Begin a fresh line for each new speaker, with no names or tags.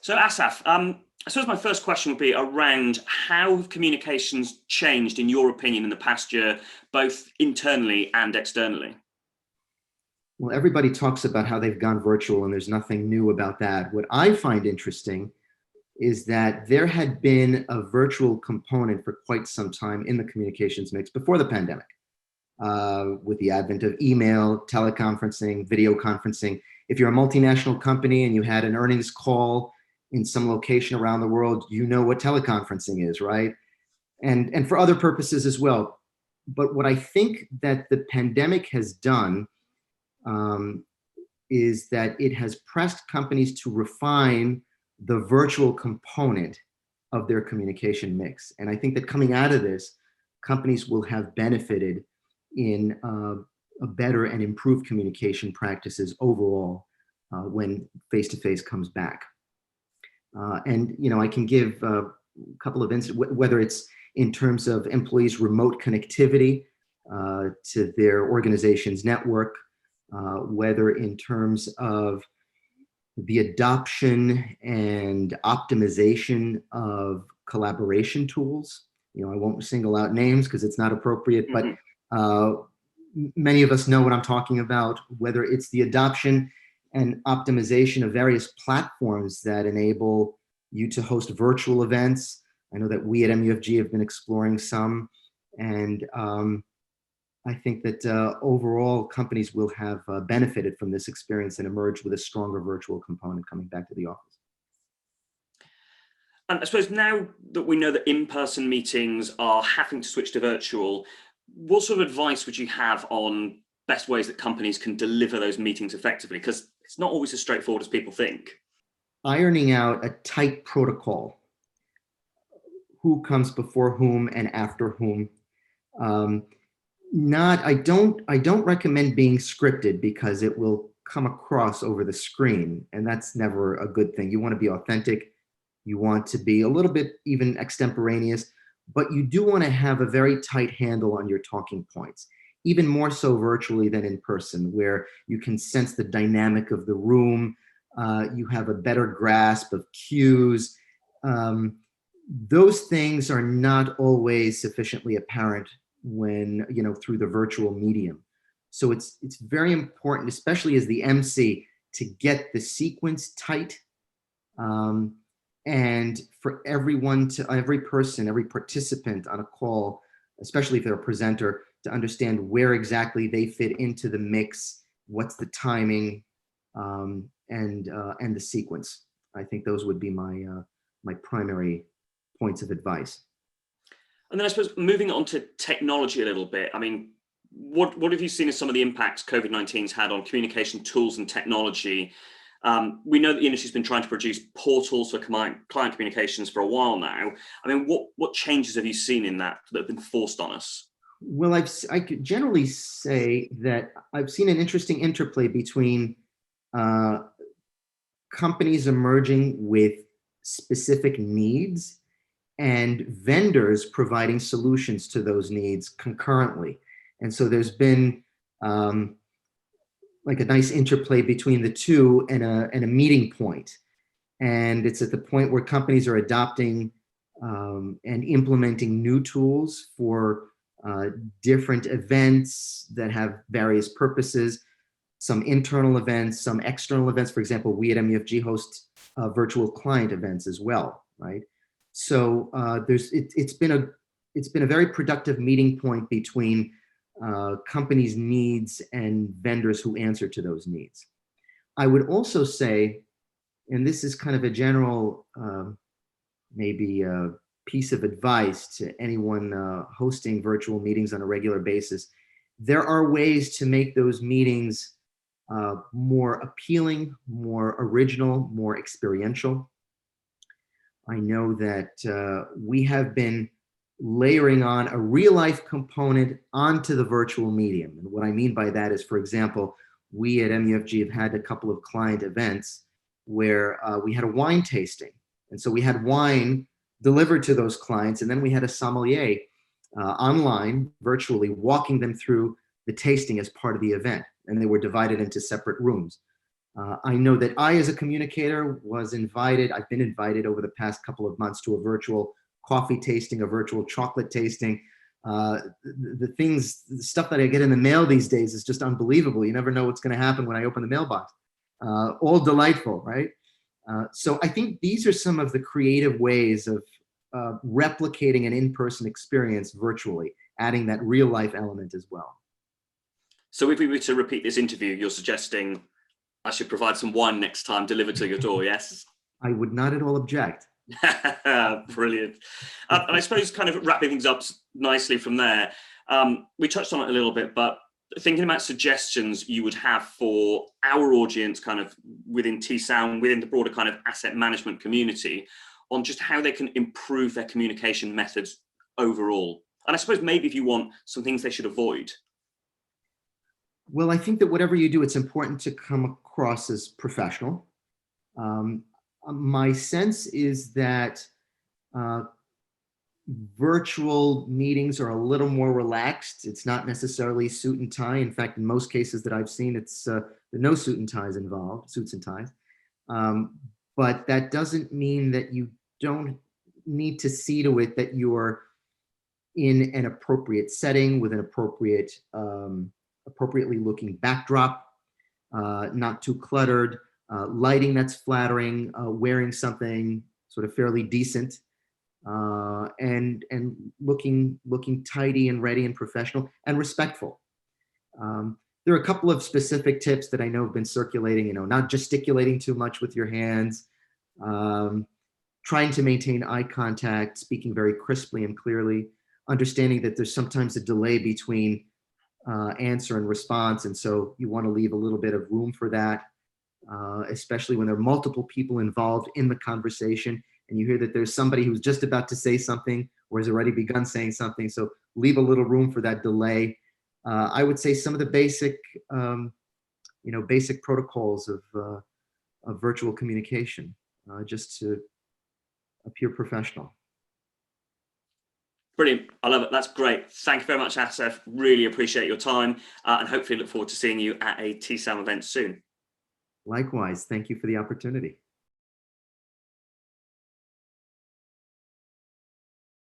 So Assaf, I suppose my first question would be around how have communications changed, in your opinion, in the past year, both internally and externally?
Well, everybody talks about how they've gone virtual, and there's nothing new about that. What I find interesting is that there had been a virtual component for quite some time in the communications mix before the pandemic, with the advent of email, teleconferencing, video conferencing. If you're a multinational company and you had an earnings call in some location around the world, you know what teleconferencing is, right? And for other purposes as well. But what I think that the pandemic has done um, is that it has pressed companies to refine the virtual component of their communication mix. And I think that coming out of this, companies will have benefited in a better and improved communication practices overall when face-to-face comes back. And I can give a couple of instances, whether it's in terms of employees' remote connectivity to their organization's network, whether in terms of the adoption and optimization of collaboration tools. I won't single out names because it's not appropriate, but many of us know what I'm talking about, whether it's the adoption and optimization of various platforms that enable you to host virtual events. I know that we at MUFG have been exploring some, and I think that overall companies will have benefited from this experience and emerged with a stronger virtual component coming back to the office.
And I suppose now that we know that in-person meetings are having to switch to virtual, what sort of advice would you have on best ways that companies can deliver those meetings effectively? Because it's not always as straightforward as people think.
Ironing out a tight protocol, who comes before whom and after whom. I don't recommend being scripted because it will come across over the screen, and that's never a good thing. You want to be authentic. You want to be a little bit even extemporaneous, but you do want to have a very tight handle on your talking points, even more so virtually than in person, where you can sense the dynamic of the room. You have a better grasp of cues. Those things are not always sufficiently apparent when, through the virtual medium. So it's very important, especially as the MC, to get the sequence tight, and for every person, every participant on a call, especially if they're a presenter, to understand where exactly they fit into the mix, what's the timing, and the sequence. I think those would be my primary points of advice.
And then I suppose moving on to technology a little bit, I mean, what have you seen as some of the impacts COVID-19's had on communication tools and technology? We know that the industry's been trying to produce portals for client communications for a while now. I mean, what changes have you seen in that have been forced on us?
Well, I could generally say that I've seen an interesting interplay between companies emerging with specific needs and vendors providing solutions to those needs concurrently. And so there's been like a nice interplay between the two and a meeting point. And it's at the point where companies are adopting and implementing new tools for different events that have various purposes, some internal events, some external events. For example, we at MUFG host virtual client events as well, right? So it's been a very productive meeting point between companies' needs and vendors who answer to those needs. I would also say, and this is kind of a general maybe piece of advice to anyone hosting virtual meetings on a regular basis, there are ways to make those meetings more appealing, more original, more experiential. I know that we have been layering on a real life component onto the virtual medium. And what I mean by that is, for example, we at MUFG have had a couple of client events where we had a wine tasting. And so we had wine delivered to those clients, and then we had a sommelier online, virtually, walking them through the tasting as part of the event. And they were divided into separate rooms. I know that I, as a communicator, I've been invited over the past couple of months to a virtual coffee tasting, a virtual chocolate tasting. The stuff that I get in the mail these days is just unbelievable. You never know what's going to happen when I open the mailbox. All delightful, right? So I think these are some of the creative ways of replicating an in-person experience virtually, adding that real life element as well.
So if we were to repeat this interview, you're suggesting I should provide some wine next time delivered to your door, yes?
I would not at all object.
Brilliant. And I suppose kind of wrapping things up nicely from there, we touched on it a little bit, but thinking about suggestions you would have for our audience kind of within TSAM, within the broader kind of asset management community, on just how they can improve their communication methods overall. And I suppose maybe if you want some things they should avoid.
Well, I think that whatever you do, it's important to come across as professional. My sense is that virtual meetings are a little more relaxed. It's not necessarily suit and tie. In fact, in most cases that I've seen, it's no suits and ties involved. But that doesn't mean that you don't need to see to it that you're in an appropriate setting with an appropriately looking backdrop, not too cluttered, lighting that's flattering, wearing something sort of fairly decent, and looking tidy and ready and professional and respectful. There are a couple of specific tips that I know have been circulating, not gesticulating too much with your hands, trying to maintain eye contact, speaking very crisply and clearly, understanding that there's sometimes a delay between answer and response. And so you want to leave a little bit of room for that, especially when there are multiple people involved in the conversation and you hear that there's somebody who's just about to say something or has already begun saying something. So leave a little room for that delay. I would say some of the basic protocols of virtual communication, just to appear professional.
Brilliant. I love it. That's great. Thank you very much, Assaf. Really appreciate your time, and hopefully look forward to seeing you at a TSAM event soon.
Likewise. Thank you for the opportunity.